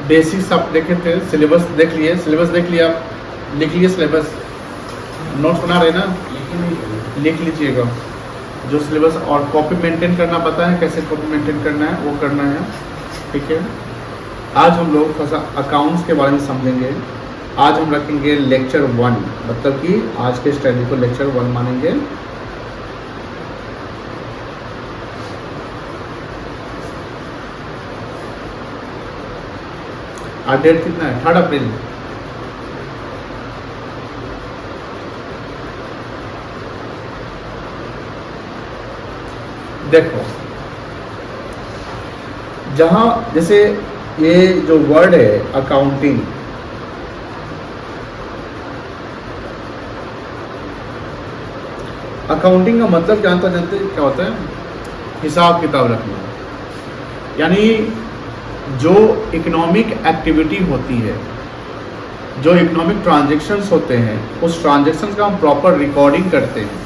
Basics आप देखे थे, सिलेबस देख लिए, सिलेबस देख लिया, लिख लिए सिलेबस, नोट्स बना रहे ना, लिख लीजिएगा जो सिलेबस, और कॉपी मेंटेन करना पता है कैसे कॉपी मेंटेन करना है, वो करना है, ठीक है। आज हम लोग थोड़ा सा अकाउंट्स के बारे में समझेंगे। आज हम रखेंगे लेक्चर 1, मतलब कि आज के स्टडी को लेक्चर 1 मानेंगे। आज डेट कितना है? 3 अप्रैल। देखो, जहां जैसे ये जो वर्ड है अकाउंटिंग, अकाउंटिंग का मतलब जानते क्या होता है? हिसाब किताब रखना। यानी जो इकोनॉमिक एक्टिविटी होती है, जो इकोनॉमिक ट्रांजैक्शंस होते हैं, उस ट्रांजैक्शंस का हम प्रॉपर रिकॉर्डिंग करते हैं,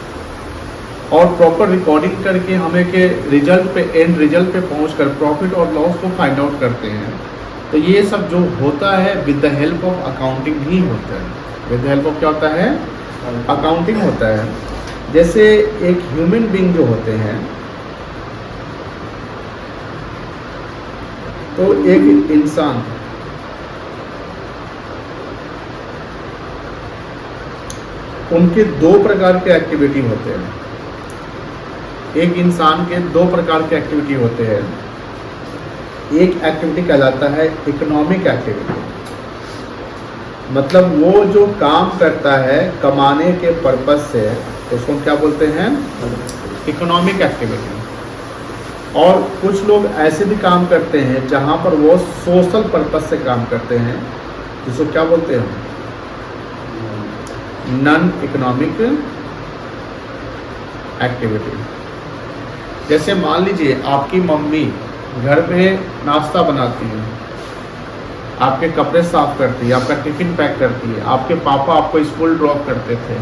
और प्रॉपर रिकॉर्डिंग करके हमें के रिजल्ट पे, एंड रिजल्ट पे पहुंचकर प्रॉफिट और लॉस को फाइंड आउट करते हैं। तो ये सब जो होता है with the help of accounting ही होता है। विद द हेल्प ऑफ क्या होता है? अकाउंटिंग होता है। जैसे एक ह्यूमन बीइंग जो होते हैं, तो एक इंसान उनके 2 प्रकार के एक्टिविटी होते हैं। एक इंसान के 2 प्रकार के एक्टिविटी होते हैं। एक एक्टिविटी कहलाता है इकोनॉमिक एक्टिविटी, मतलब वो जो काम करता है कमाने के पर्पस से, तो उसको क्या बोलते हैं? Economic activity. और कुछ लोग ऐसे भी काम करते हैं जहां पर वो सोशल पर्पस से काम करते हैं, जिसको क्या बोलते हैं? Non economic activity. जैसे मान लीजिए आपकी मम्मी घर पे नाश्ता बनाती है, आपके कपड़े साफ करती है, आपका टिफिन पैक करती है, आपके पापा आपको स्कूल ड्रॉप करते थे,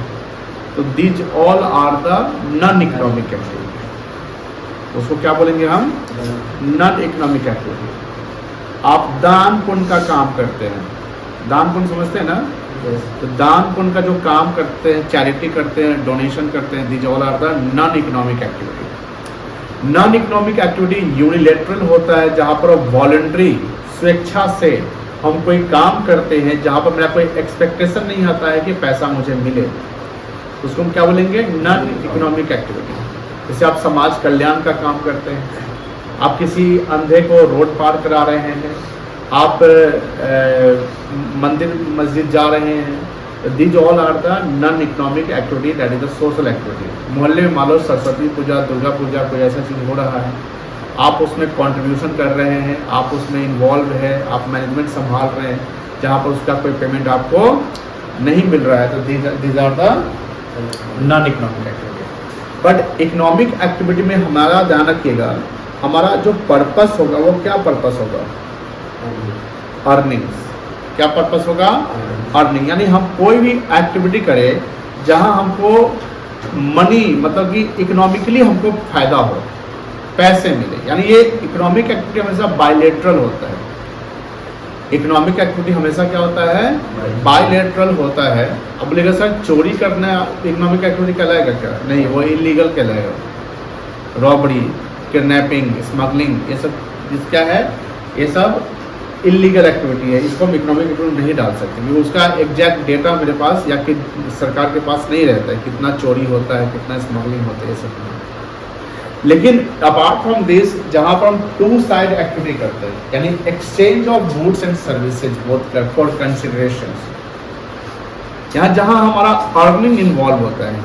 तो these all are the non economic activity. उसको क्या बोलेंगे हम? Non economic activity. आप दान पुण्य का काम करते हैं, दान पुण्य समझते हैं ना? तो दान पुण्य का जो काम करते हैं, चैरिटी करते हैं, डोनेशन करते हैं, these all are the non economic activity. Non economic activity unilateral होता है, जहां पर वॉलंटरी, स्वेच्छा से हम कोई काम करते हैं, जहां पर मेरा कोई एक्सपेक्टेशन नहीं आता है कि पैसा मुझे मिले, उसको हम क्या बोलेंगे? Non economic activity. जैसे आप समाज कल्याण का काम करते हैं, आप किसी अंधे को रोड पार करा रहे हैं, आप मंदिर मस्जिद जा रहे हैं, these all are the non economic activity, that is the social activity. मोहल्ले में मान लो सरस्वती पूजा, दुर्गा पूजा, कोई ऐसा चीज़ हो रहा है, आप उसमें कंट्रीब्यूशन कर रहे हैं, आप उसमें इन्वॉल्व है, आप मैनेजमेंट संभाल रहे हैं, जहाँ पर उसका कोई पेमेंट आपको नहीं मिल रहा है, तो these are the non economic activity. But economic activity में हमारा ध्यान रखिएगा, हमारा जो पर्पस होगा वो क्या पर्पस होगा? अर्निंग्स। क्या पर्पस होगा? अर्निंग। यानी हम कोई भी एक्टिविटी करें जहां हमको मनी, मतलब कि इकोनॉमिकली हमको फायदा हो, पैसे मिले। यानी ये इकोनॉमिक एक्टिविटी हमेशा बायलेटरल होता है। इकोनॉमिक एक्टिविटी हमेशा क्या होता है? बायलेटरल होता है। अब बोलेगा सर चोरी करना इकोनॉमिक एक्टिविटी कहलाएगा क्या? नहीं, वो इलीगल कहलाएगा। रॉबरी, किडनैपिंग, स्मगलिंग, ये सब क्या है? ये सब इलीगल एक्टिविटी है। इसको हम इकोनॉमिक एक्टिविटी नहीं डाल सकते, क्योंकि उसका एग्जैक्ट डेटा मेरे पास या कि सरकार के पास नहीं रहता है, कितना चोरी होता है, कितना स्मगलिंग होता है, ये सब। लेकिन अपार्ट फ्रॉम दिस, जहां पर हम 2 साइड एक्टिविटी करते हैं, यानी exchange of goods and services both for consideration, यहाँ जहां हमारा अर्निंग इन्वॉल्व होता है,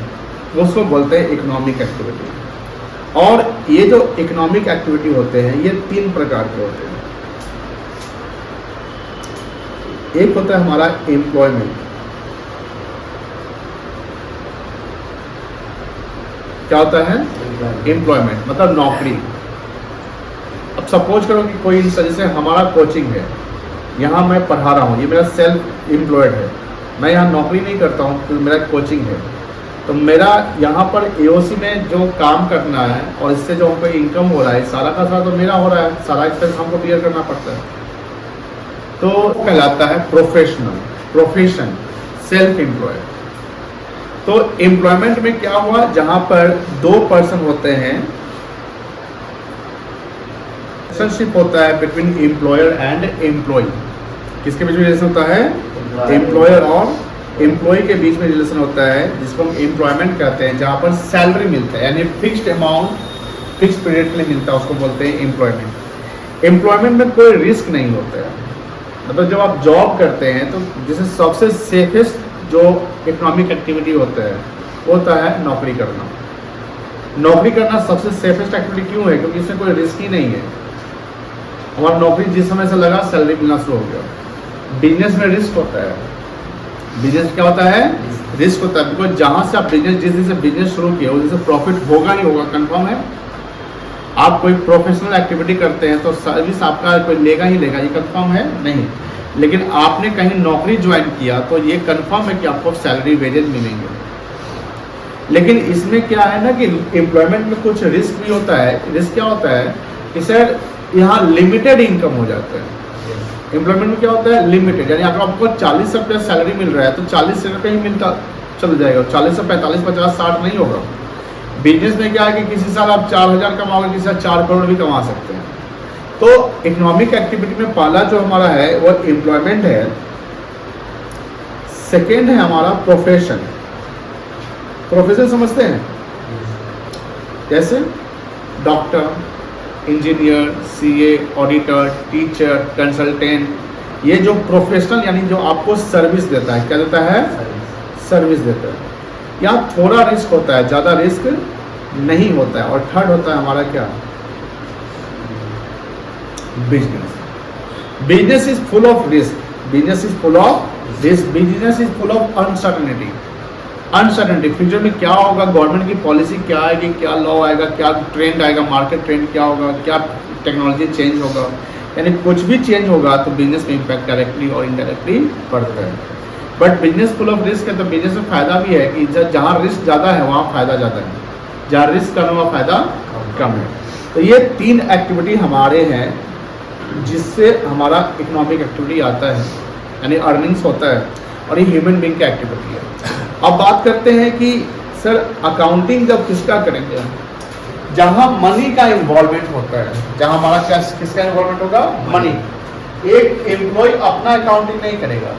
वो उसको बोलते हैं इकोनॉमिक एक्टिविटी। और ये जो इकोनॉमिक एक्टिविटी होते हैं, ये 3 प्रकार के होते हैं। एक होता है हमारा एम्प्लॉयमेंट। क्या होता है? एम्प्लॉयमेंट मतलब नौकरी। अब सपोज करो कि कोई जैसे हमारा कोचिंग है, यहाँ मैं पढ़ा रहा हूँ, ये मेरा सेल्फ एम्प्लॉयड है, मैं यहाँ नौकरी नहीं करता हूँ, तो मेरा कोचिंग है, तो मेरा यहाँ पर एओसी में जो काम करना है और इससे जो हमको इनकम हो रहा है, सारा का सारा तो मेरा हो रहा है, सारा एक्सपेंस हमको क्लियर करना पड़ता है। तो कहलाता है प्रोफेशनल, प्रोफेशन, सेल्फ एम्प्लॉय। तो एम्प्लॉयमेंट में क्या हुआ, जहां पर दो पर्सन होते हैं, रिलेशनशिप होता है बिटवीन एम्प्लॉयर एंड एम्प्लॉय। किसके बीच में रिलेशन होता है? एम्प्लॉयर और एम्प्लॉय के बीच में रिलेशन होता है, जिसको हम एम्प्लॉयमेंट कहते हैं, जहां पर सैलरी मिलता है, यानी फिक्स्ड अमाउंट फिक्स पीरियड के लिए मिलता है, उसको बोलते हैं एम्प्लॉयमेंट। एम्प्लॉयमेंट में कोई रिस्क नहीं होता है। मतलब जब आप जॉब करते हैं तो जैसे सबसे सेफेस्ट जो इकोनॉमिक एक्टिविटी होता है वो होता है नौकरी करना। नौकरी करना सबसे सेफेस्ट एक्टिविटी क्यों है? क्योंकि इसमें कोई रिस्क ही नहीं है। हमारा नौकरी जिस समय से लगा सैलरी मिलना शुरू हो गया। बिजनेस में रिस्क होता है। बिजनेस क्या होता है? रिस्क होता है। बिकॉज जहां से आप बिजनेस, जिस दिन से बिजनेस शुरू किया उस दिन से प्रॉफिट होगा नहीं होगा कंफर्म है। आप कोई प्रोफेशनल एक्टिविटी करते हैं तो सर्विस आपका कोई लेगा ही लेगा, ये कंफर्म है नहीं। लेकिन आपने कहीं नौकरी ज्वाइन किया तो ये कंफर्म है कि आपको सैलरी वेजेस मिलेंगे। लेकिन इसमें क्या है ना कि एम्प्लॉयमेंट में कुछ रिस्क भी होता है। रिस्क क्या होता है कि सर यहाँ लिमिटेड इनकम हो जाता है। एम्प्लॉयमेंट में क्या होता है? लिमिटेड, यानी अगर आपको 40 रुपये सैलरी मिल रहा है तो 40 रुपये ही मिलता चल जाएगा, 40 से 45, 50, 60 नहीं होगा। बिजनेस में क्या है कि किसी साल आप 4,000 कमाओगे, किसी साल 4 करोड़ भी कमा सकते हैं। तो इकोनॉमिक एक्टिविटी में पहला जो हमारा है वो एम्प्लॉयमेंट है। सेकेंड है हमारा प्रोफेशन। प्रोफेशन समझते हैं? जैसे doctor, engineer, CA, auditor, teacher, consultant, ये जो प्रोफेशनल यानी जो आपको सर्विस देता है, क्या देता है? सर्विस देता है। यहाँ थोड़ा रिस्क होता है, ज़्यादा रिस्क नहीं होता है। और थर्ड होता है हमारा क्या? Business. Business is full of risk. Business is full of risk. Business is full of uncertainty. Uncertainty, future में क्या होगा, गवर्नमेंट की पॉलिसी क्या आएगी, क्या लॉ आएगा, क्या ट्रेंड आएगा, मार्केट ट्रेंड क्या होगा, क्या टेक्नोलॉजी चेंज होगा, यानी कुछ भी चेंज होगा तो बिजनेस में इम्पैक्ट डायरेक्टली और इनडायरेक्टली पड़ता है। But business full of risk है तो बिजनेस में फ़ायदा भी है कि जहाँ रिस्क ज़्यादा है वहाँ फ़ायदा ज़्यादा है, जहाँ रिस्क कम है वहाँ फ़ायदा कम है। तो ये 3 एक्टिविटी हमारे हैं जिससे हमारा इकोनॉमिक एक्टिविटी आता है, यानी अर्निंग्स होता है, और ये ह्यूमन बीइंग की एक्टिविटी है। अब बात करते हैं कि सर अकाउंटिंग जब किसका करेंगे? जहाँ मनी का इन्वॉल्वमेंट होता है, जहाँ हमारा क्या किसका इन्वॉल्वमेंट होगा? मनी। एक एम्प्लॉय अपना अकाउंटिंग नहीं करेगा,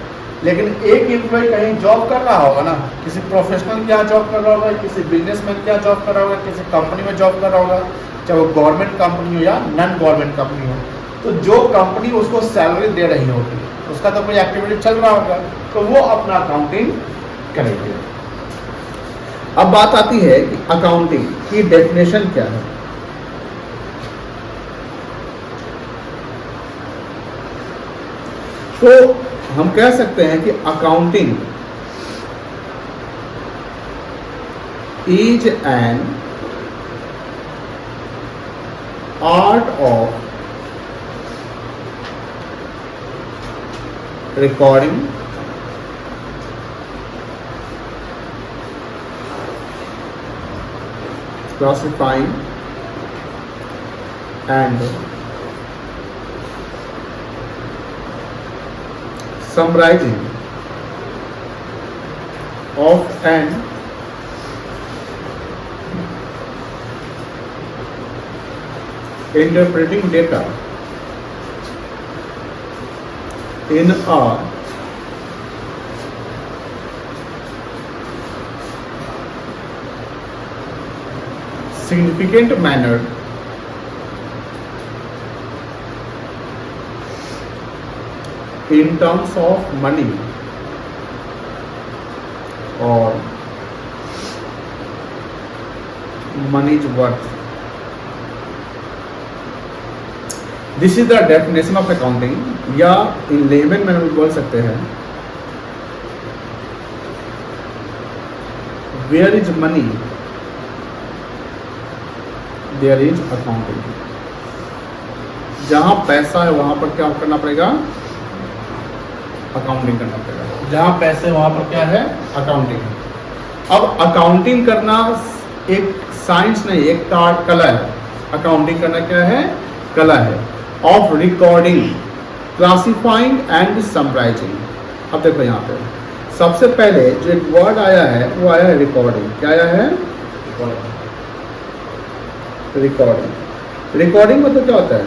लेकिन एक एम्प्लॉय कहीं जॉब कर रहा होगा ना, किसी प्रोफेशनल के यहाँ जॉब कर रहा होगा, किसी बिजनेसमैन के यहाँ जॉब कर रहा होगा, किसी कंपनी में जॉब कर रहा होगा, चाहे वो गवर्नमेंट कंपनी हो या नॉन गवर्नमेंट कंपनी हो। तो जो कंपनी उसको सैलरी दे रही होगी उसका तो कोई एक्टिविटी चल रहा होगा, तो वो अपना अकाउंटिंग करेंगे। अब बात आती है कि अकाउंटिंग की डेफिनेशन क्या है। तो हम कह सकते हैं कि accounting is an art of recording, classifying and summarizing of an interpreting data in a significant manner in terms of money or money's worth. This is the definition of accounting, या in layman में हम बोल सकते हैं where is money there is accounting. जहां पैसा है वहां पर क्या करना पड़ेगा? अकाउंटिंग करना पड़ेगा। जहां पैसे वहां पर क्या है? अकाउंटिंग। अब अकाउंटिंग करना एक साइंस नहीं, एक कला है। अकाउंटिंग करना क्या है? कला है। Of recording classifying and summarising. अब देखो यहाँ पे सबसे पहले जो एक वर्ड आया है वो आया है रिकॉर्डिंग। क्या आया है? रिकॉर्डिंग। रिकॉर्डिंग मतलब क्या होता है?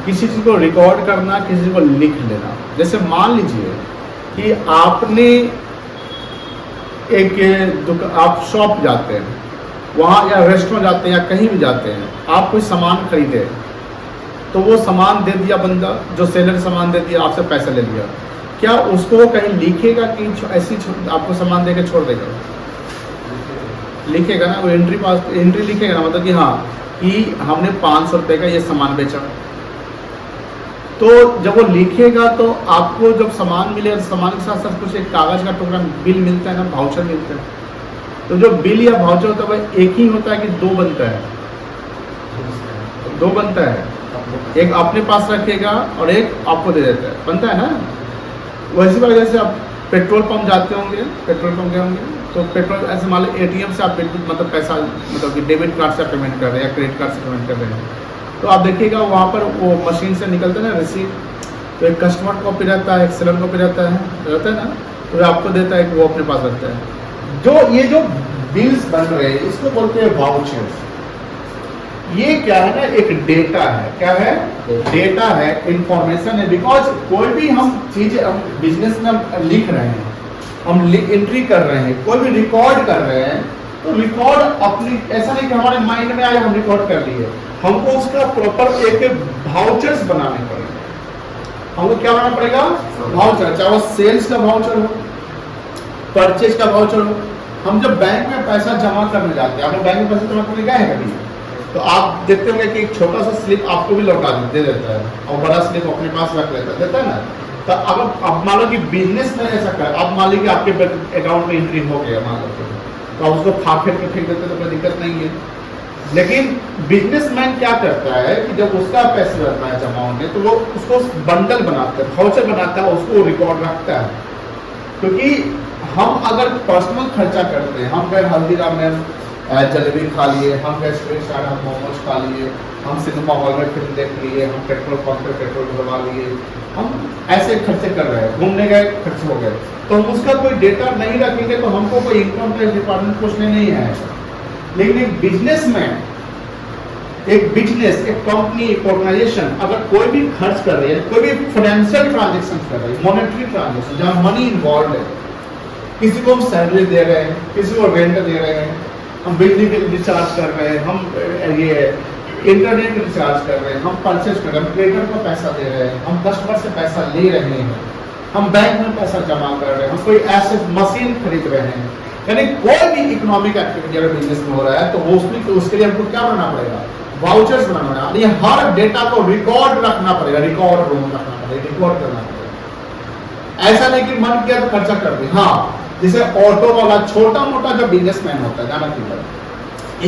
किसी चीज को रिकॉर्ड करना, किसी को लिख लेना। जैसे मान लीजिए कि आपने आप शॉप जाते हैं, वहाँ या रेस्टोरेंट जाते हैं या कहीं भी जाते हैं, आप कोई सामान खरीदे तो वो सामान दे दिया बंदा, जो सेलर सामान दे दिया, आपसे पैसा ले लिया, क्या उसको वो कहीं लिखेगा कि ऐसी आपको सामान दे के छोड़ देगा? लिखेगा ना, वो एंट्री लिखेगा ना, मतलब कि हाँ कि हमने 500 रुपये का ये सामान बेचा। तो जब वो लिखेगा तो आपको जब सामान मिले, सामान के साथ साथ कुछ एक कागज का टुकड़ा बिल मिलता है ना, वाउचर मिलता है। तो जो बिल या वाउचर होता है वह एक ही होता है कि दो बनता है? दो बनता है, एक अपने पास रखेगा और एक आपको दे देता है, बनता है ना। वैसी वजह से आप पेट्रोल पंप जाते होंगे, पेट्रोल पंप गए होंगे, तो पेट्रोल ऐसे मान लो एटीएम से आप मतलब पैसा, मतलब कि डेबिट कार्ड से पेमेंट कर रहे हैं या क्रेडिट कार्ड से पेमेंट कर रहे हैं, तो आप देखिएगा वहाँ पर वो मशीन से निकलता है ना रिसीट, तो एक कस्टमर कॉपी रहता है, एक सेलर कॉपी रहता है ना, तो आपको देता है कि वो अपने पास रखता है। जो ये जो बिल्स बन रहे हैं इसको बोलते हैं वाउचर्स। ये क्या है ना, एक डेटा है। क्या है? डेटा है, इंफॉर्मेशन है। बिकॉज कोई भी हम चीज हम बिजनेस में लिख रहे हैं, हम एंट्री कर रहे हैं, कोई भी रिकॉर्ड कर रहे हैं, तो रिकॉर्ड अपनी ऐसा नहीं कि हमारे माइंड में आया हम रिकॉर्ड कर लिए, हमको उसका प्रॉपर एक वाउचर्स बनाने पड़ेगा। हमको क्या बनाना पड़ेगा? वाउचर, चाहे वो सेल्स का वाउचर हो, परचेज का वाउचर हो। हम जब बैंक में पैसा जमा करने जाते हैं, आपने बैंक में पैसा जमा करने गए हैं कभी, तो आप देखते होंगे कि एक छोटा सा स्लिप आपको भी लौटा दे देता है और बड़ा स्लिप अपने पास रख देता है ना। तो अब मान लो कि बिजनेस में ऐसा कर, अब मान लो कि आपके अकाउंट में एंट्री हो गया, मान लो तो आप उसको फाफे पे फेंक देते तो कोई दिक्कत नहीं है। लेकिन बिजनेसमैन क्या करता है कि जब उसका पैसा रहता है जमा होने, तो वो उसको बंडल बनाता है, वाउचर बनाता है, उसको रिकॉर्ड रखता है। क्योंकि हम अगर पर्सनल खर्चा करते हैं, हम गए हल्दीराम में जलेबी खा लिए, हम गए स्ट्रीट साइड हम मोमोज खा लिए, हम सिनेमा हॉल में फिल्म देख लिए, हम पेट्रोल पंप पे पेट्रोल भरवा लिए, हम ऐसे खर्चे कर रहे हैं, घूमने गए खर्च हो गए, तो हम उसका कोई डेटा नहीं रखेंगे तो हमको कोई इनकम टैक्स डिपार्टमेंट पूछने नहीं आएगा। लेकिन एक बिजनेस में, एक बिजनेस, एक कंपनी, एक ऑर्गेनाइजेशन अगर कोई भी खर्च कर रही है, कोई भी फाइनेंशियल ट्रांजेक्शन कर रही है, मॉनेटरी ट्रांजेक्शन जहाँ मनी इन्वॉल्व है, किसी को हम सैलरी दे रहे हैं, किसी को रेंट दे रहे हैं, हम बिजली बिल रिचार्ज कर रहे हैं, हम ये इंटरनेट रिचार्ज कर रहे हैं, हम परचेज कर रहे हैं, हम क्रेडिटर को पैसा दे रहे हैं, हम कस्टमर से पैसा ले रहे हैं, हम बैंक में पैसा जमा कर रहे हैं, हम कोई एसेट मशीन खरीद रहे हैं, यानी कोई भी इकोनॉमिक एक्टिविटी अगर बिजनेस में हो रहा है तो वो उसके लिए हमको क्या बनाना पड़ेगा? वाउचर्स बनाना पड़ेगा। हर डेटा को रिकॉर्ड रखना पड़ेगा, रिकॉर्ड रूम रखना पड़ेगा, रिकॉर्ड करना पड़ेगा। ऐसा नहीं कि मन किया तो खर्चा कर दे। हाँ, जैसे ऑटो वाला छोटा मोटा जो बिजनेसमैन होता है, जाना क्यों,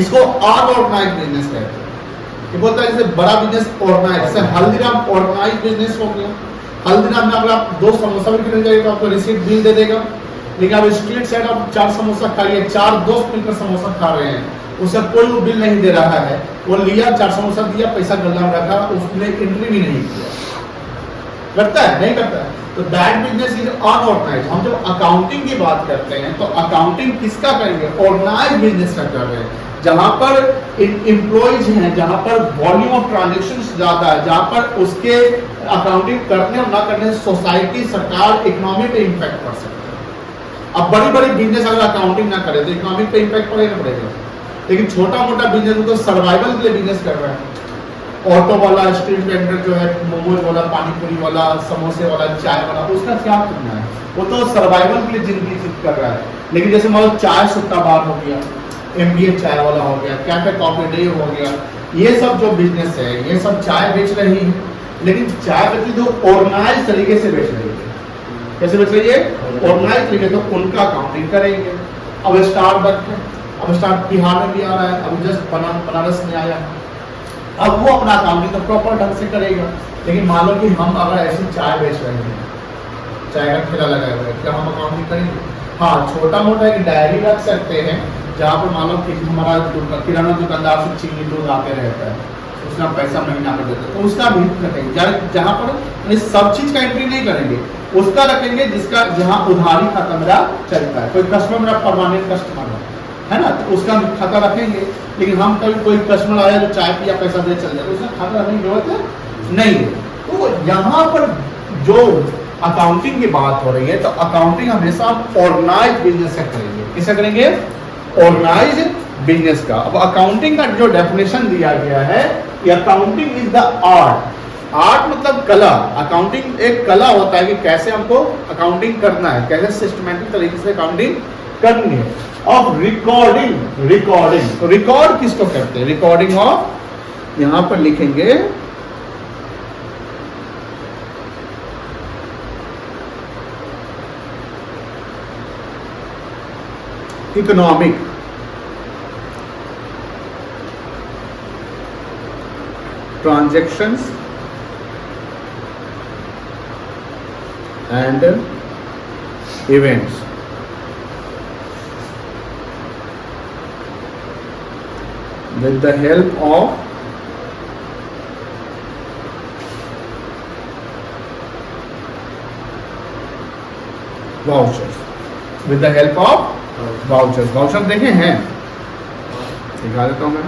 इसको अनऑर्गेनाइज बिजनेस कहते हैं। ये बोलता है जैसे बड़ा बिजनेस ऑर्गेनाइज, जैसे हल्दीराम ऑर्गेनाइज बिजनेस हो गया। हल्दीराम में अगर आप 2 समोसा भी खरीद जाएगा तो आपको रिसीट बिल दे देगा। लेकिन आप स्ट्रीट साइड आप 4 समोसा खाइए, 4 दोस्त मिलकर समोसा खा रहे हैं, उसे कोई वो बिल नहीं दे रहा है, वो लिया 4 समोसा दिया, पैसा गल्ला में रखा, उसने एंट्री भी नहीं किया। करता है? नहीं करता है। तो दैट बिजनेस इज अनऑर्गेनाइज्ड। हम जब अकाउंटिंग की बात करते हैं तो अकाउंटिंग किसका करेंगे? ऑर्गेनाइज्ड बिजनेस का कर रहे हैं, जहां पर एम्प्लॉइज हैं, जहां पर वॉल्यूम ऑफ ट्रांजैक्शंस ज्यादा है, जहां पर उसके अकाउंटिंग करने और ना करने से सोसाइटी, सरकार, इकोनॉमी पे इम्पैक्ट पड़ सकता है। अब बड़ी बड़ी बिजनेस अगर अकाउंटिंग ना करे तो इकोनॉमिक पे इम्पैक्ट पड़ेगा। लेकिन छोटा मोटा बिजनेस तो सर्वाइवल के लिए बिजनेस कर रहा है। ऑटो वाला, स्ट्रीट वेंडर जो है, मोमोज वाला, पानीपुरी वाला, समोसे वाला, चाय वाला, उसका क्या करना है? वो तो सर्वाइवल के लिए जिंदगी कर रहा है। लेकिन जैसे मान लो चाय सुट्टा बार हो गया, MBA चाय वाला हो गया, कैफे कॉफी डे हो गया, ये सब जो बिजनेस है, ये सब चाय बेच रही है, लेकिन चाय बेच रही तो ऑर्गेनाइज तरीके से बेच रही है। कैसे बेच रही है? ऑर्गेनाइज तरीके। तो उनका अकाउंटिंग करेंगे। अब स्टारबक्स है, अब स्टार्ट बिहार में भी आ रहा है, अभी जस्ट बनारस में आया, अब वो अपना अकाउंटिंग तो प्रॉपर ढंग से करेगा। लेकिन मान लो कि हम अगर ऐसी चाय बेच रहे हैं, चाय का ठेला लगाया हुआ है, क्या हम अकाउंटिंग करेंगे? हाँ, छोटा मोटा एक डायरी रख सकते हैं जहाँ पर मान लो कि हमारा किराना दुकानदार से चीनी दूध आते रहता है, उसका पैसा महीना कर देते, तो उसका भी रखेंगे। जहाँ पर यानी सब चीज का एंट्री नहीं करेंगे, उसका रखेंगे जिसका जहाँ उधारी खाता मेरा चलता है। कोई कस्टमर मेरा परमानेंट कस्टमर है ना, तो उसका खाता रखेंगे। लेकिन हम कभी कोई कस्टमर आया जो चाय पिया पैसा दे चल जाए, तो उसका खाता रखने की जरूरत है नहीं है। तो यहाँ पर जो अकाउंटिंग की बात हो रही है, तो अकाउंटिंग हमेशा ऑर्गेनाइज बिजनेस से करेंगे। किसे करेंगे? ऑर्गेनाइज बिजनेस का। अब अकाउंटिंग का जो डेफिनेशन दिया गया है, accounting is the art. Art मतलब कला। अकाउंटिंग एक कला होता है कि कैसे हमको अकाउंटिंग करना है, कैसे सिस्टमैटिक तरीके से अकाउंटिंग करनी है। ऑफ रिकॉर्डिंग, रिकॉर्डिंग, तो रिकॉर्ड किसको कहते हैं? रिकॉर्डिंग ऑफ, यहां पर लिखेंगे economic transactions and events. With the help of vouchers, with the help of vouchers, vouchers देखे हैं, दिखा देता हूं मैं।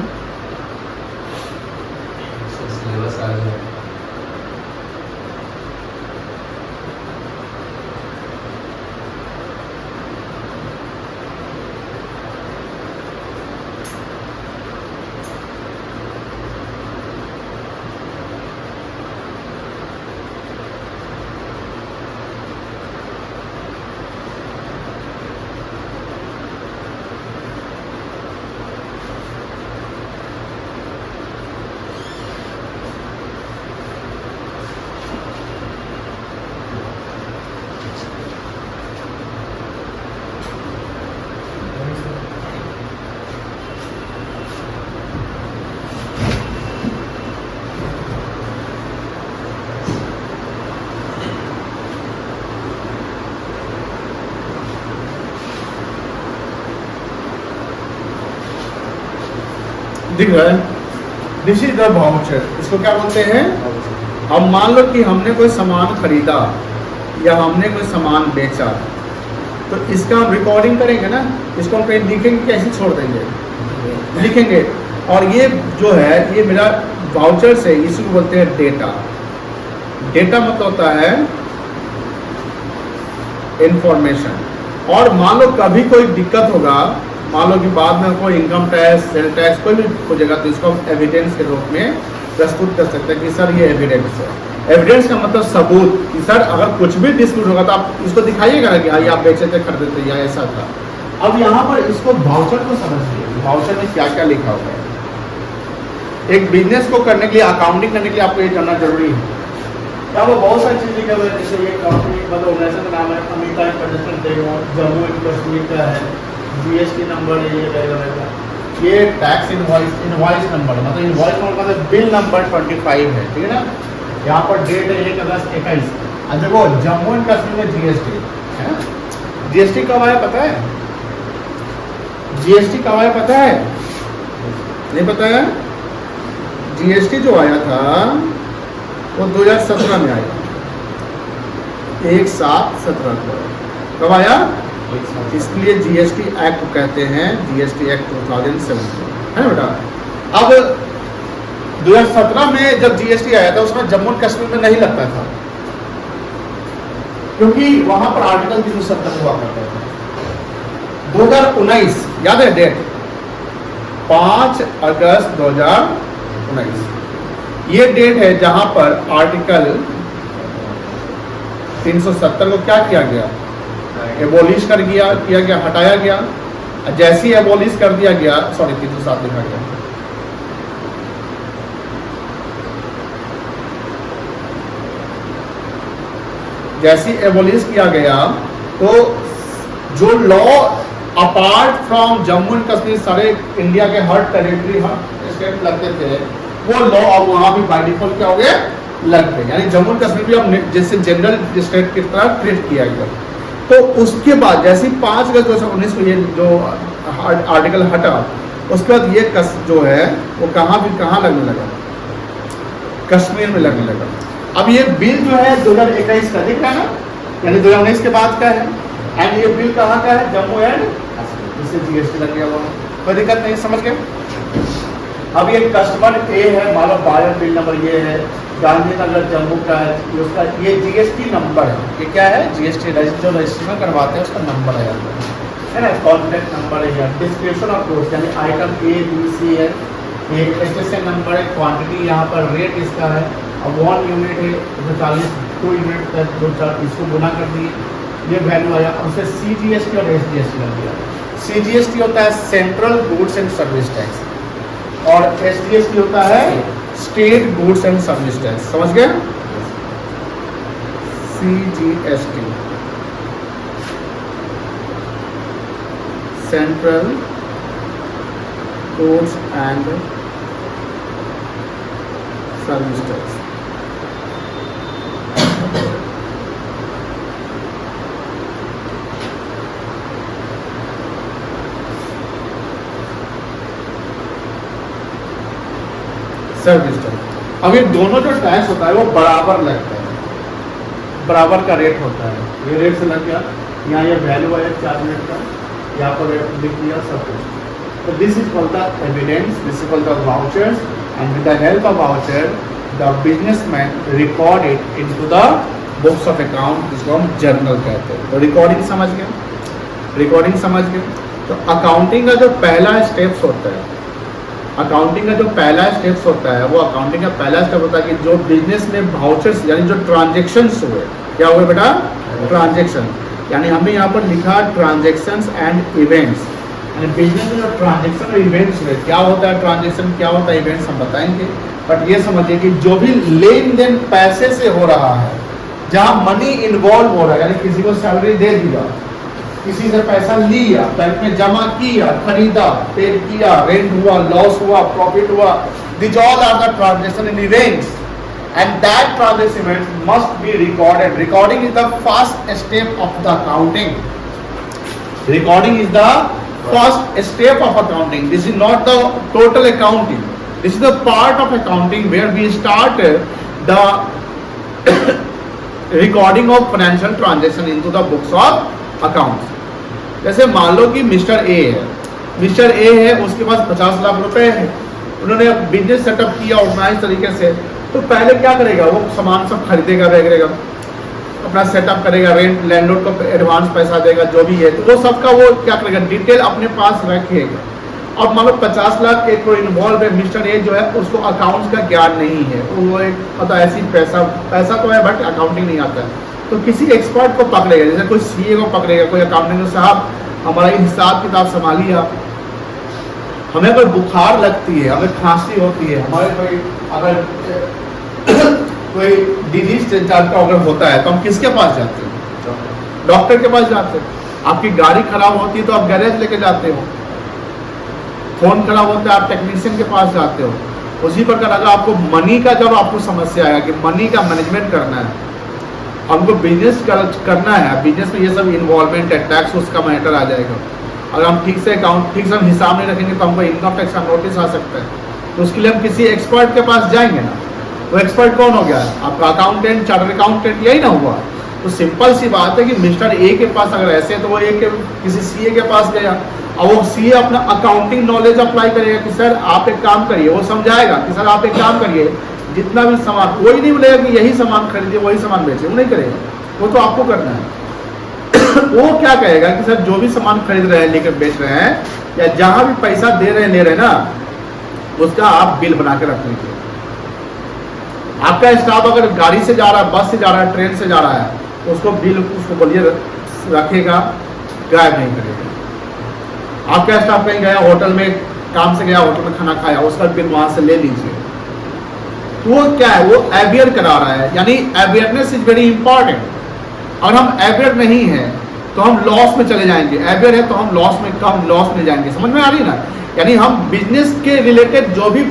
दिख रहा है? This is the voucher. इसको क्या बोलते हैं? अब मान लो कि हमने कोई सामान खरीदा या हमने कोई सामान बेचा, तो इसका हम रिकॉर्डिंग करेंगे ना, इसको हम कहीं लिखेंगे, कैसे छोड़ देंगे? लिखेंगे। और ये जो है ये मेरा वाउचर है, इसको बोलते हैं डेटा। डेटा मतलब होता है इंफॉर्मेशन। और मान लो कभी कोई दिक्कत होगा, मान लो कि बाद में कोई इनकम टैक्स, सेल टैक्स कोई भी हो जाएगा, तो इसको हम एविडेंस के रूप में प्रस्तुत कर सकते हैं कि सर ये एविडेंस है। एविडेंस का मतलब सबूत कि सर अगर कुछ भी डिस्प्यूट होगा तो आप इसको दिखाइएगा ना कि हाँ ये आप बेचे थे, खरीदे थे या ऐसा था। अब यहाँ पर इसको वाउचर को समझिए, वाउचर में क्या क्या लिखा हुआ है। एक बिजनेस को करने के लिए, अकाउंटिंग करने के लिए आपको ये जानना जरूरी है। यहाँ पर बहुत सारी चीज़ लिखा हुआ है, जैसे ये कंपनी मतलब ऑर्गेनाइजेशन का नाम है America international, Jammu and Kashmir का है, जीएसटी नंबर है, ये रहेगा। ये टैक्स इनवॉइस, इनवॉइस नंबर मतलब इनवॉइस नंबर मतलब बिल नंबर 25 है, ठीक है ना। यहाँ पर डेट है 1 अगस्त 21। अब देखो जम्मू एंड कश्मीर में जीएसटी है। जीएसटी कब आया पता है? जीएसटी कब आया पता है? नहीं पता है? जीएसटी जो आया था वो 2017 में आया, 1/7/17 को। कब आया? इसलिए जीएसटी एक्ट कहते हैं, जीएसटी एक्ट 2017 है बेटा। अब 2017 में जब जीएसटी आया था उसमें जम्मू एंड कश्मीर में नहीं लगता था, क्योंकि वहां पर आर्टिकल 370 हुआ करता था। 2019 याद है डेट? 5 अगस्त 2019 ये डेट है जहां पर आर्टिकल 370 को क्या किया गया? एबोलिश कर किया गया, हटाया गया। जैसे ही एबोलिश कर दिया गया, सॉरी 307 लिखा गया, जैसे एबोलिश किया गया तो जो law apart from Jammu and Kashmir सारे इंडिया के हर टेरिटरी, हर स्टेट लगते थे, वो लॉ अब वहां भी बाय डिफॉल्ट क्या हो गया? लग गए। यानी जम्मू एंड कश्मीर भी अब जैसे जनरल स्टेट की तरह ट्रीट किया गया। तो उसके बाद जैसे 5 अगस्त 2019 को ये जो आर्टिकल हटा, उसके बाद ये जो है वो कहाँ लगने लगा? कश्मीर में लगने लगा। अब ये बिल जो है 2021 का दिख रहा है ना, यानी 2019 के बाद का है। एंड ये बिल कहाँ का है? जम्मू एंड इससे जीएसटी लग गया हुआ, कोई दिक्कत नहीं, समझ गए। अब ये कस्टमर ए है, मान लो बायर बिल नंबर ये है, गांधीनगर जम्मू का है, उसका ये जीएसटी नंबर है। ये क्या है? जीएसटी जो रजिस्ट्रेशन करवाते हैं उसका नंबर है ना, कॉन्टैक्ट नंबर है या डिस्क्रिप्शन ऑफ गुड्स, यानी आइटम ए बी सी है, एक एसएसएन नंबर है, क्वांटिटी यहाँ पर रेट इसका है, अब 1 यूनिट है 240, 2 यूनिट तक 2 इसको गुना कर दिए, ये वैल्यू आया। उससे सीजीएसटी और एसजीएसटी लग गया। सीजीएसटी होता है central goods and service tax और एसजीएसटी होता है state goods and service tax, समझ गए। CGST central goods and service tax. Service tax. अब ये दोनों जो टैक्स होता है वो बराबर लगता है, बराबर का रेट होता है। ये रेट से लग गया, यहाँ ये वैल्यू है 4 यूनिट का, यहाँ पर रेट लिख दिया सब कुछ। तो this is called the evidence, this is called the vouchers, and with the help of voucher the businessman record it into the books of account, जिसको हम जर्नल कहते हैं। तो रिकॉर्डिंग समझ गए, रिकॉर्डिंग समझ गए। तो अकाउंटिंग का जो पहला स्टेप्स होता है, अकाउंटिंग का जो पहला स्टेप्स होता है वो अकाउंटिंग का पहला स्टेप होता है कि जो बिजनेस में वाउचर्स यानी जो ट्रांजेक्शन्स हुए, क्या हुए बेटा? ट्रांजेक्शन, यानी हमने यहाँ पर लिखा ट्रांजेक्शन्स एंड इवेंट्स, यानी बिजनेस में जो ट्रांजेक्शन और इवेंट्स हुए, क्या होता है ट्रांजेक्शन, क्या होता है इवेंट्स, हम बताएंगे। बट ये समझिए कि जो भी लेन देन पैसे से हो रहा है, जहाँ मनी इन्वॉल्व हो रहा है, यानी किसी को सैलरी दे दिया, किसी से पैसा लिया, बैंक में जमा किया, खरीदा, पे किया, रेंट हुआ, लॉस हुआ, प्रॉफिट हुआ, these all are the transaction in events and that transaction events must be recorded. Recording is the first step of the accounting. Recording is the first step of accounting. This is not the total accounting. This is the part of accounting where we start the recording of financial transaction into the books of accounts. जैसे मान लो कि mister A है, mister A है, उसके पास 50 लाख रुपए है, उन्होंने business setup किया ऑर्गेनाइज तरीके से। तो पहले क्या करेगा? वो सामान सब खरीदेगा, वगैरह अपना सेटअप करेगा, रेंट लैंडलॉर्ड को एडवांस पैसा देगा, जो भी है, तो वो सबका वो क्या करेगा? डिटेल अपने पास रखेगा। अब मान लो 50 लाख एक इन्वॉल्व है, मिस्टर ए जो है उसको अकाउंट्स का ज्ञान नहीं है, वो एक पता ऐसी पैसा तो है बट अकाउंटिंग नहीं आता है, तो किसी एक्सपर्ट को पकड़ेगा, जैसे कोई सीए को पकड़ेगा, कोई अकाउंटेंट साहब हमारा हिसाब किताब संभालिए आप, हमें अगर बुखार लगती है, हमें खांसी होती है, हमारे कोई अगर कोई डिजीज टाइप का अगर होता है तो हम किसके पास जाते हैं? डॉक्टर के पास जाते हैं। आपकी गाड़ी खराब होती है तो आप गैरेज लेके जाते हो, फोन खराब होता है आप टेक्नीशियन के पास जाते हो। उसी प्रकार अगर आपको मनी का जब आपको समस्या आया कि मनी का मैनेजमेंट करना है, हमको बिजनेस करना है, बिजनेस में ये सब इन्वॉल्वमेंट है, टैक्स उसका मैटर आ जाएगा। अगर हम ठीक से अकाउंट ठीक से हम हिसाब नहीं रखेंगे तो हमको इनकम टैक्स का नोटिस आ सकता है, तो उसके लिए हम किसी एक्सपर्ट के पास जाएंगे ना। वो एक्सपर्ट कौन हो गया? आपका अकाउंटेंट, चार्टर्ड अकाउंटेंट, यही ना हुआ। तो सिंपल सी बात है कि मिस्टर ए के पास अगर ऐसे है तो वो ए के किसी सीए के पास गया, और वो सीए अपना अकाउंटिंग नॉलेज अप्लाई करेगा कि सर आप एक काम करिए, वो समझाएगा कि सर आप एक काम करिए, जितना भी सामान, कोई नहीं बोलेगा कि यही सामान खरीदिए वही सामान बेचिए, वो नहीं करेगा, वो तो आपको करना है। वो क्या कहेगा कि सर जो भी सामान खरीद रहे हैं, लेकर बेच रहे हैं, या जहां भी पैसा दे रहे हैं ले रहे हैं ना, उसका आप बिल बना के रख लीजिए। आपका स्टाफ अगर गाड़ी से जा रहा है, बस से जा रहा है, ट्रेन से जा रहा है, तो उसको बिल उसको बोलिए रखेगा, गायब नहीं करेगा। आपका स्टाफ कहीं गया, होटल में काम से गया, होटल में खाना खाया, उसका बिल वहां से ले लीजिए। वो क्या है? वो अवेयर करा रहा है, यानी अवेयरनेस इज वेरी इंपॉर्टेंट। और हम अवेयर नहीं है तो हम लॉस में चले जाएंगे, अवेयर है तो हम लॉस में जाएंगे। समझ में आ रही ना? यानी हम बिजनेस के रिलेटेड जो भी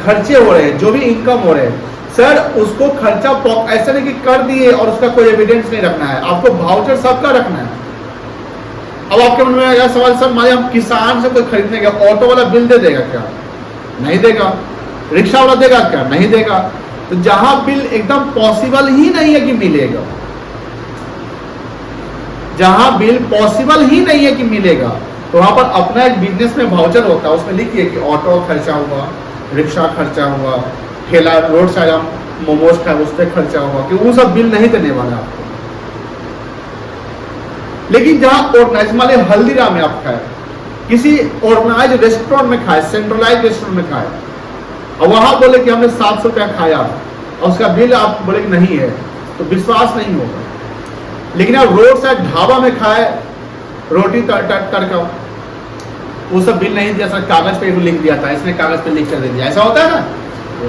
खर्चे हो रहे हैं, जो भी इनकम हो रहे हैं, सर उसको खर्चा ऐसा नहीं कि कर दिए और उसका कोई एविडेंस नहीं रखना है, आपको वाउचर सबका रखना है। अब आपके मन में आएगा सवाल, सर मान हम किसान से कोई खरीदने गया, ऑटो वाला बिल दे देगा क्या? नहीं देगा। रिक्शा वाला देगा क्या? नहीं देगा। तो जहां बिल एकदम पॉसिबल ही नहीं है कि मिलेगा, जहां बिल पॉसिबल ही नहीं है कि मिलेगा, तो वहां पर अपना एक बिजनेस में वाउचर होता है, उसमें लिखिए कि ऑटो खर्चा हुआ, रिक्शा खर्चा हुआ, ठेला रोड साइड हम मोमोज खाए उस पर खर्चा हुआ, कि वो सब बिल नहीं देने वाला आपको। लेकिन जहां ऑर्गेनाइज मान लीजिए हल्दीराम में आप खाए, किसी ऑर्गेनाइज रेस्टोरेंट में खाए, सेंट्रलाइज रेस्टोरेंट में खाए, और वहां बोले कि हमने 700 रुपया खाया और उसका बिल आप बोले कि नहीं है, तो विश्वास नहीं होगा। लेकिन आप रोड साइड ढाबा में खाए रोटी तड़का, वो सब बिल नहीं दिया, सर कागज पे लिख दिया था, इसने कागज पे लिख कर दे दिया, ऐसा होता है ना।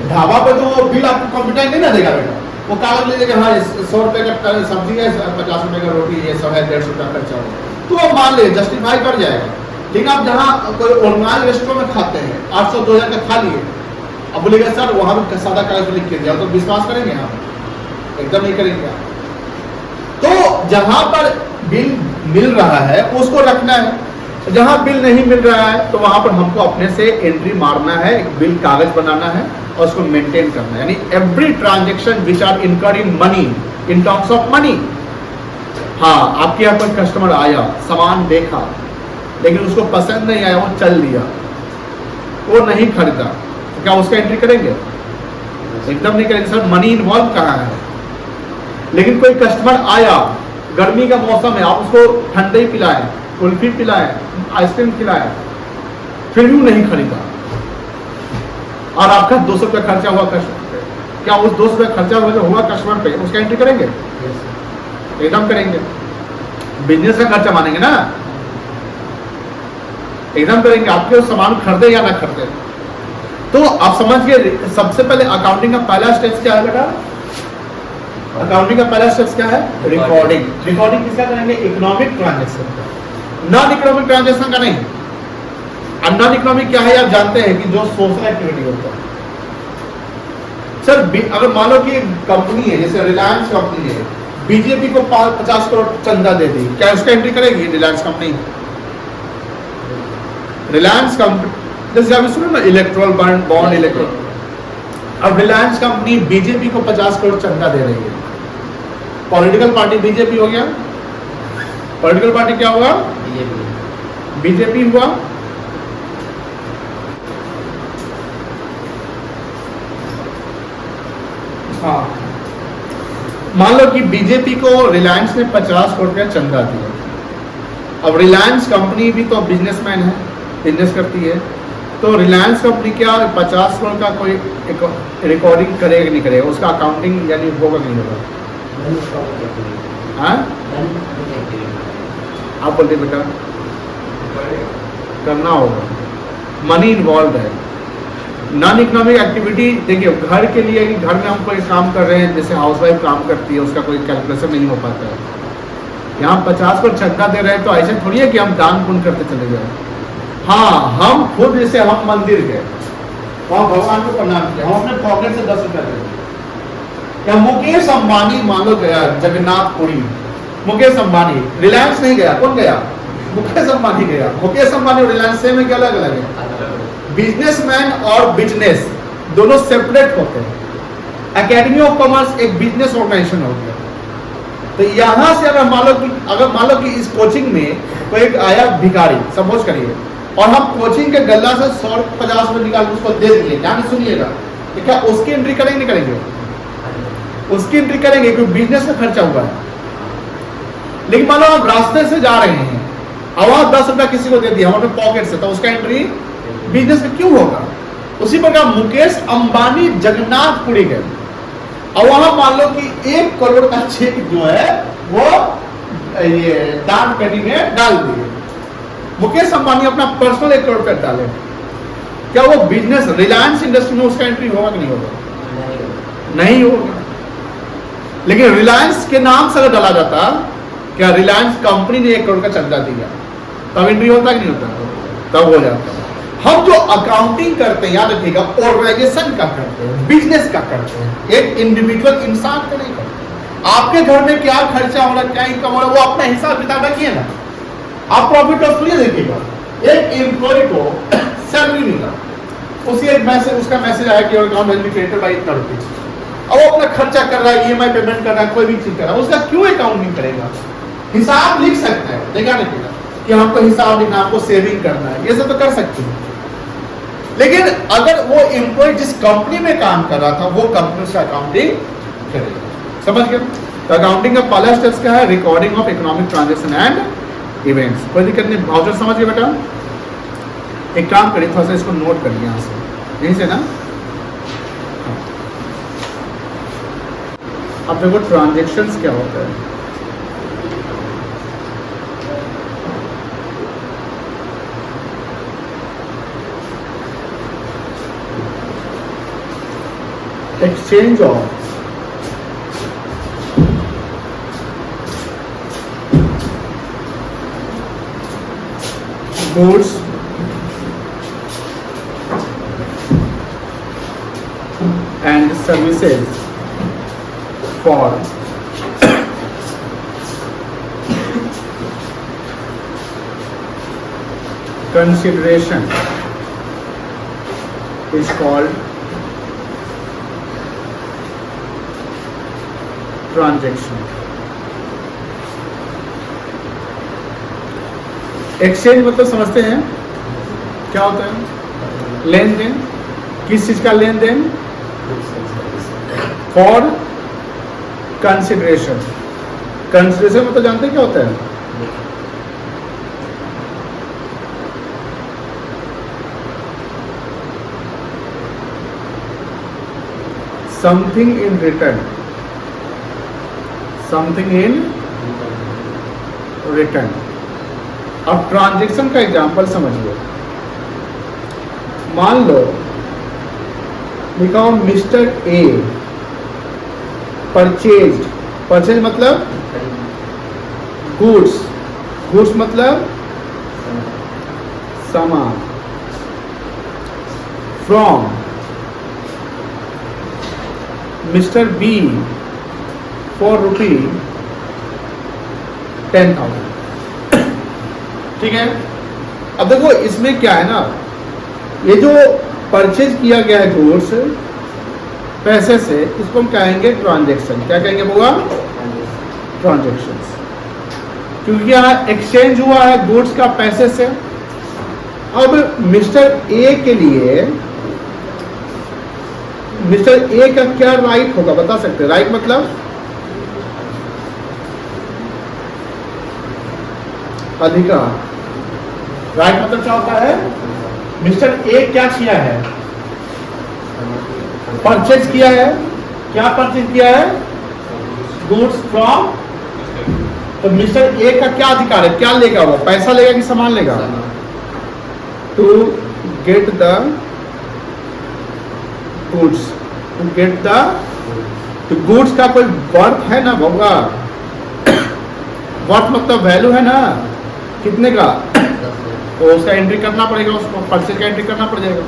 ढाबा पे तो बिल आपको कंप्यूटर नहीं ना देगा बेटा, वो कागज ले देगा, हाँ 100 रुपए का सब्जी है, 50 रुपए का रोटी, ये सब है, 150 रुपया खर्चा होगा, तो आप मान ले जस्टिफाई कर जाएगा। लेकिन आप जहाँ कोई ऑर्गेनाइज रेस्टोरेंट में खाते हैं, 800-2000 का खा लिए, अब बोलेगा सर वहां भी सादा कागज लिख के दिया, तो विश्वास करेंगे आप? एकदम नहीं करेंगे आप। तो जहां पर बिल मिल रहा है उसको रखना है, जहां बिल नहीं मिल रहा है तो वहां पर हमको अपने से एंट्री मारना है, एक बिल कागज बनाना है और उसको मेंटेन करना है। यानी every transaction which are incurred in money, in terms of money. हाँ, आपके यहाँ पर कस्टमर आया, सामान देखा, लेकिन उसको पसंद नहीं आया, वो चल दिया, वो नहीं खरीदा, तो क्या उसका एंट्री करेंगे? एकदम नहीं करेंगे सर, मनी इन्वॉल्व कहाँ है। लेकिन कोई कस्टमर आया, गर्मी का मौसम है, आप उसको ठंडे पिलाए, कुल्फी पिलाए, आइसक्रीम खिलाए, फिर भी नहीं खरीदा, और आपका 200 रुपया खर्चा हुआ कस्टमर पे, क्या उस 200 रुपया खर्चा हुआ कस्टमर पे उसका एंट्री करेंगे? एकदम करेंगे। बिजनेस का खर्चा मानेंगे ना, एकदम करेंगे, आपके सामान खरीदे या ना खरीदे। तो आप समझ गए, सबसे पहले अकाउंटिंग का पहला स्टेप क्या है बेटा? अकाउंटिंग का पहला स्टेप क्या है? रिकॉर्डिंग। रिकॉर्डिंग किसका करेंगे? इकोनॉमिक ट्रांजैक्शन का, नॉन इकोनॉमिक ट्रांजैक्शन का नहीं। नॉन इकोनॉमिक क्या है आप जानते हैं कि जो सोशल एक्टिविटी होता है। सर अगर मान लो कि कंपनी है, जैसे रिलायंस कंपनी है, बीजेपी को 50 करोड़ चंदा दे दी, क्या उसका एंट्री करेगी रिलायंस कंपनी? रिलायंस कंपनी, जैसे अभी सुनो ना, इलेक्ट्रल बॉन्ड इलेक्ट्रल, अब रिलायंस कंपनी बीजेपी को 50 करोड़ चंदा दे रही है, पॉलिटिकल पार्टी बीजेपी हो गया, पॉलिटिकल पार्टी क्या हुआ? बीजेपी हुआ। हाँ, मान लो कि बीजेपी को रिलायंस ने 50 करोड़ रुपया चंदा दिया। अब रिलायंस कंपनी भी तो बिजनेसमैन है, बिजनेस करती है, तो रिलायंस कंपनी क्या 50 करोड़ का कोई रिकॉर्डिंग करेगा नहीं करेगा, उसका अकाउंटिंग यानी होगा नहीं होगा? हाँ, आप बोलते बेटा करना होगा, मनी इन्वॉल्व है। नॉन इकोनॉमिक एक्टिविटी देखिए, घर के लिए कि घर में हम कोई काम कर रहे हैं, जैसे हाउसवाइफ काम करती है, उसका कोई कैलकुलेशन नहीं हो पाता है, यहाँ 50 करोड़ चंदा दे रहे हैं, तो ऐसे थोड़ी है कि हम दान पुण्य करते चले जाए। हाँ, हम खुद जैसे हम मंदिर गए, वहाँ भगवान को प्रणाम किया, हम अपने पॉकेट से 10 रुपया दे दिए। क्या मुकेश अंबानी मान लो गया जगन्नाथपुरी, मुकेश अंबानी, रिलायंस नहीं गया, कौन गया? मुकेश अंबानी गया। मुकेश अंबानी और रिलायंस से में क्या अलग अलग है? बिजनेसमैन और बिजनेस दोनों सेपरेट होते हैं। एकेडमी ऑफ कॉमर्स एक बिजनेस ऑर्गेनाइजेशन हो गया। तो यहां से अगर मान लो कि इस कोचिंग में कोई एक आया भिखारी, सपोज करिए, और हम कोचिंग के गल्ला से 150 रुपये निकाल उसको दे दिए, ध्यान से सुनिएगा, तो क्या उसकी एंट्री करेंगे नहीं करेंगे? उसकी एंट्री करेंगे, क्योंकि बिजनेस का खर्चा हुआ है। लेकिन मान लो आप रास्ते से जा रहे हैं, अब आप 10 रुपया किसी को दे दिया हम अपने पॉकेट से, तो उसका एंट्री बिजनेस में क्यों होगा? उसी प्रकार मुकेश अंबानी जगन्नाथपुरी गए, और वहां मान लो कि 1 करोड़ का चेक जो है वो ये दान पेटी में डाल दिए। मुकेश अंबानी अपना पर्सनल 1 करोड़ रुपया डाले, क्या वो बिजनेस रिलायंस इंडस्ट्री में उसका एंट्री होगा कि नहीं होगा? नहीं होगा। लेकिन रिलायंस के नाम से अगर डाला जाता, क्या रिलायंस कंपनी ने 1 करोड़ का चंदा दिया, तब एंट्री होता कि नहीं होता? तब हो जाता। हम जो अकाउंटिंग करते हैं, याद रखिएगा, ऑर्गेनाइजेशन का करते हैं, बिजनेस का करते हैं, एक इंडिविजुअल इंसान का नहीं करते। आपके घर में क्या खर्चा हो रहा है, क्या इनकम हो रहा है, वो अपना हिसाब किताब रखिए ना। आप प्रॉफिट लॉस नहीं देखिएगा। एक एम्प्लॉय को सैलरी मिला, उसका मैसेज आया कि your account has been created by इतना रुपीज, अब वो अपना खर्चा कर रहा है, ईएमआई पेमेंट कर रहा है, कोई भी चीज कर रहा है, उसका क्यों अकाउंटिंग करेगा? हिसाब लिख सकता है, देखा नहीं कि हमको हिसाब लिखना, हमको सेविंग करना है, ये सब तो कर सकते हैं। लेकिन अगर वो एम्प्लॉय जिस कंपनी में काम कर रहा था, वो कंपनी से अकाउंटिंग करेगा। समझ गए? तो अकाउंटिंग का पहला स्टेप क्या है? Recording of economic transaction and events. कोई दिक्कत नहीं, भाउचर समझ गए बेटा? एक काम करिए, थोड़ा सा इसको नोट करिए यहाँ से, यहीं से ना। अब देखो ट्रांजैक्शंस क्या होता है। Exchange of goods and services for consideration is called transaction. Exchange मतलब समझते हैं क्या होता है? लेन देन। किस चीज का लेन देन? For consideration. कंसिडरेशन मतलब जानते हैं क्या होता है? Something in return, something in return. अब ट्रांजैक्शन का एग्जांपल समझिए। मान लो लिखा हो मिस्टर ए परचेज। परचेज मतलब गुड्स, गुड्स मतलब सामान, फ्रॉम मिस्टर बी फॉर रुपी 10,000। ठीक है? अब देखो इसमें क्या है ना, ये जो परचेज किया गया है गुड्स पैसे से, इसको हम कहेंगे ट्रांजैक्शन। क्या कहेंगे बुआ? ट्रांजैक्शन। क्योंकि यहाँ एक्सचेंज हुआ है गुड्स का पैसे से। अब मिस्टर ए के लिए मिस्टर ए का क्या राइट होगा बता सकते हैं? राइट मतलब अधिकार। राइट मतलब क्या होता है? मिस्टर ए क्या किया है? परचेज किया है। क्या परचेज किया है? Goods from. तो मिस्टर ए का क्या अधिकार है? क्या लेगा वो? पैसा लेगा कि सामान लेगा? To get the goods, to get the. तो गुड्स का कोई वर्थ है ना होगा? वर्थ मतलब वैल्यू है ना, कितने का? तो उसका एंट्री करना पड़ेगा, उसको परचेज का एंट्री करना पड़ जाएगा।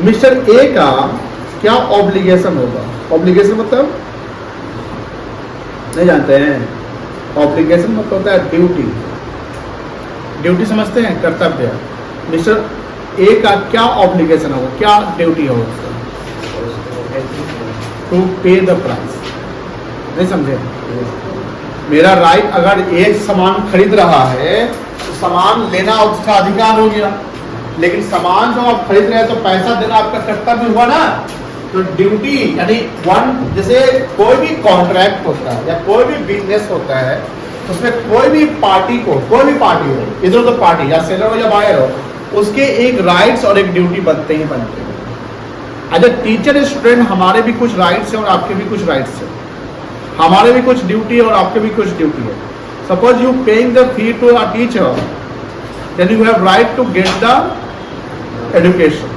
मिस्टर ए का क्या ऑब्लिगेशन होगा? ऑब्लिगेशन मतलब नहीं जानते हैं? ऑब्लिगेशन मतलब होता है ड्यूटी। ड्यूटी समझते हैं? कर्तव्य। मिस्टर ए का क्या ऑब्लिगेशन होगा? क्या ड्यूटी होगा? टू पे द प्राइस। नहीं समझे? मेरा राइट, अगर एक सामान खरीद रहा है तो सामान लेना उसका अधिकार हो गया, लेकिन सामान जो आप खरीद रहे हैं तो पैसा देना आपका कर्तव्य हुआ ना। तो ड्यूटी यानी वन, जैसे कोई भी कॉन्ट्रैक्ट होता है या कोई भी बिजनेस होता है, उसमें कोई भी पार्टी को, कोई भी पार्टी हो, इधर उधर पार्टी या सेलर हो या बायर हो, उसके एक राइट्स और एक ड्यूटी बनते ही बनते हैं। एज अ टीचर स्टूडेंट हमारे भी कुछ राइट्स है और आपके भी कुछ राइट्स है। हमारे भी कुछ ड्यूटी है और आपके भी कुछ ड्यूटी है। Suppose you paying the fee to a teacher, then you have right to get the education,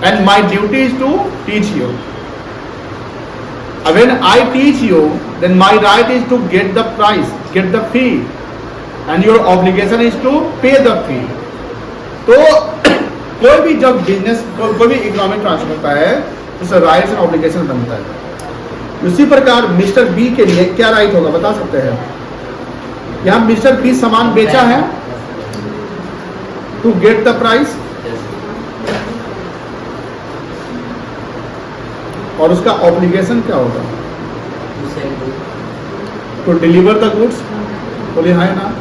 and my duty is to teach you. When I teach you, then my right is to get the price, get the fee, and your obligation is to pay the fee. तो कोई भी जब business, कोई भी economic transfer होता है उससे rights and obligation बनता है। उसी प्रकार मिस्टर बी के लिए क्या राइट होगा बता सकते हैं? यहाँ मिस्टर बी सामान बेचा है to get the price, और उसका ऑब्लिगेशन क्या होगा? To deliver the goods. बोलिए हाँ ना।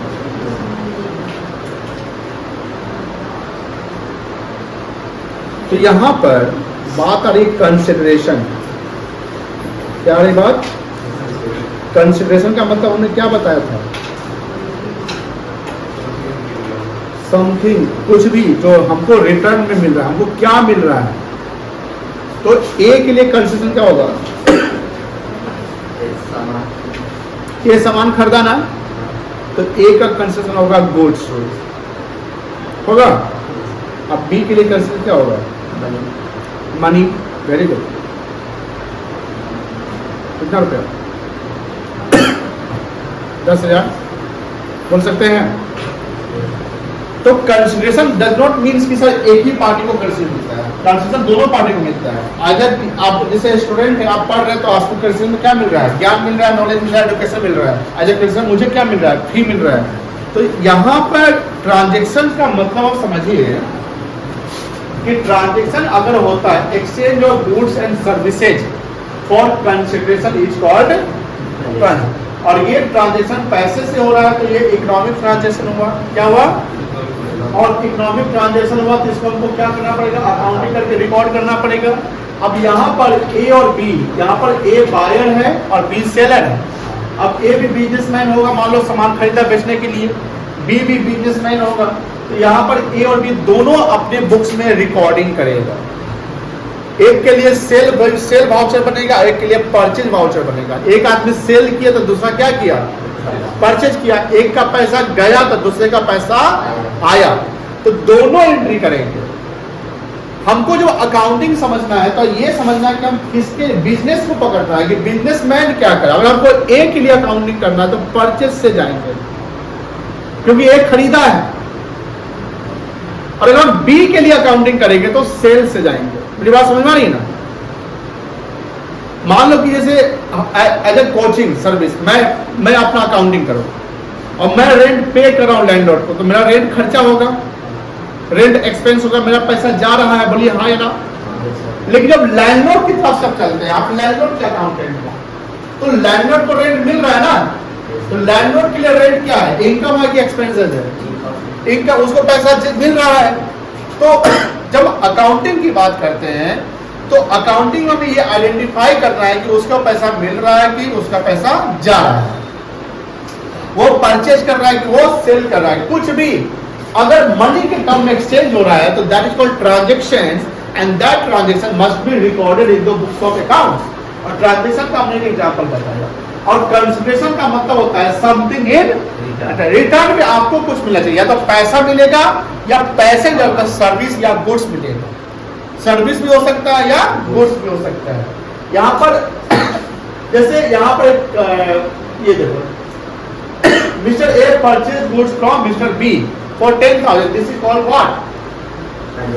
तो यहां पर बात आ रही कंसिडरेशन। क्या आ रही बात? कंसिडरेशन का मतलब हमने क्या बताया था? समथिंग, कुछ भी जो हमको रिटर्न में मिल रहा है, हमको क्या मिल रहा है। तो ए के लिए कंसिडरेशन क्या होगा? ये सामान खरीदा ना, तो ए का कंसिडरेशन होगा गुड्स होगा। अब बी के लिए कंसिडरेशन क्या होगा? मनी। Very good. कितना रुपया? 10,000 बोल सकते हैं। तो कंसिडरेशन डज नॉट मीन्स कि सर एक ही पार्टी को कंसिडर मिलता है। कंसिडरेशन दोनों पार्टी को मिलता है। अगर आप जैसे स्टूडेंट हैं, आप पढ़ रहे हैं, तो आपको कंसिडरेशन में क्या मिल रहा है? ज्ञान मिल रहा है, नॉलेज मिल रहा है, एजुकेशन मिल रहा है। एज ए कंसिडरेशन मुझे क्या मिल रहा है? फी मिल रहा है। तो यहाँ पर ट्रांजेक्शन का मतलब आप समझिए कि ट्रांजेक्शन अगर होता है exchange of goods and services for consideration is called transaction. और ये ट्रांजेक्शन पैसे से हो रहा है, तो ये इकोनॉमिक ट्रांजेक्शन हुआ। क्या हुआ? और इकोनॉमिक ट्रांजेक्शन हुआ, तो इसको हमको क्या करना पड़ेगा? अकाउंटिंग करके रिकॉर्ड करना पड़ेगा। अब यहाँ पर ए और बी, यहाँ पर ए बायर है और बी सेलर है। अब ए भी बिजनेसमैन होगा, मान लो सामान खरीदा बेचने के लिए, बी भी बिजनेसमैन होगा। तो यहाँ पर ए और बी दोनों अपने बुक्स में रिकॉर्डिंग करेगा। एक के लिए सेल वाउचर बनेगा, एक के लिए परचेज वाउचर बनेगा। एक आदमी सेल किया तो दूसरा क्या किया? परचेज किया। एक का पैसा गया तो दूसरे का पैसा आया, तो दोनों एंट्री करेंगे। हमको जो अकाउंटिंग समझना है, तो ये समझना है कि हम किसके बिजनेस को पकड़ना है कि बिजनेसमैन क्या करे। अगर हमको ए के लिए अकाउंटिंग करना है तो परचेज से जाएंगे, क्योंकि एक खरीदा है। और अगर हम बी के लिए अकाउंटिंग करेंगे तो सेल से जाएंगे। मेरी बात समझ में आ रही है ना? मान लो कि जैसे एज ए कोचिंग सर्विस मैं अपना अकाउंटिंग करूं और मैं रेंट पे कर रहा हूं लैंडलॉर्ड को, तो मेरा रेंट खर्चा होगा, रेंट एक्सपेंस होगा, मेरा पैसा जा रहा है। बोलिए हाँ या ना? लेकिन जब लैंडलॉर्ड की तरफ सब चलते हैं, आप लैंडलॉर्ड के अकाउंटेंट हो, तो लैंडलॉर्ड को रेंट मिल रहा है ना, तो लैंडलॉर्ड के लिए रेंट क्या है? इनकम है कि एक्सपेंसेस है? इनकम, उसको पैसा मिल रहा है। तो जब अकाउंटिंग की बात करते हैं, तो अकाउंटिंग में भी ये आइडेंटिफाई करना है कि उसका पैसा मिल रहा है कि उसका पैसा जा रहा है, वो परचेज कर रहा है कि वो सेल कर रहा है। कुछ भी अगर मनी के टर्म में एक्सचेंज हो रहा है, तो that is called transaction, and that transaction must be recorded in the books of accounts. और ट्रांजैक्शन का हमने एक एग्जांपल बताया। और कंसिडरेशन का मतलब होता है समथिंग इन रिटर्न में आपको कुछ मिलना चाहिए, या तो पैसा मिलेगा या पैसे जब सर्विस या गुड्स मिलेगा। सर्विस भी हो सकता है या गुड्स भी हो सकता है। यहाँ पर जैसे यहाँ पर ये देखो, mister A purchase goods from mister B for 10,000, this is called what?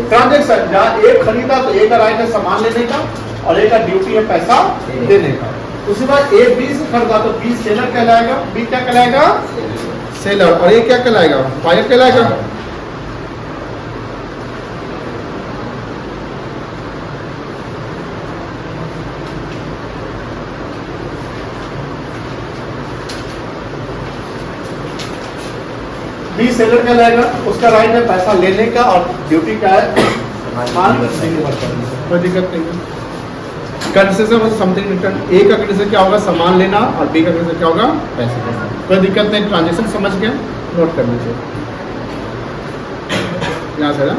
Transaction. जहाँ ए खरीदा तो ए का राइट है सामान लेने का और ए का ड्यूटी है पैसा देने का। उसी बात ए बी से खरीदा तो बी सेलर कहलाएगा, बी क्या कहलाएगा? सेलर। और ये क्या कहलाएगा? बायर कहलाएगा। बी सेलर कहलाएगा, उसका राइट है पैसा लेने का और ड्यूटी क्या है? सामान डिलीवर करने का। कोई दिक्कत नहीं है। कंसिडरेशन ऑफ समथिंग रिटर्न, ए का कंसिडरेशन क्या होगा? सामान लेना, और बी का कंसिडरेशन क्या होगा? पैसे देना। कोई दिक्कत नहीं। ट्रांजैक्शन समझ के नोट कर लीजिए यहाँ से ना।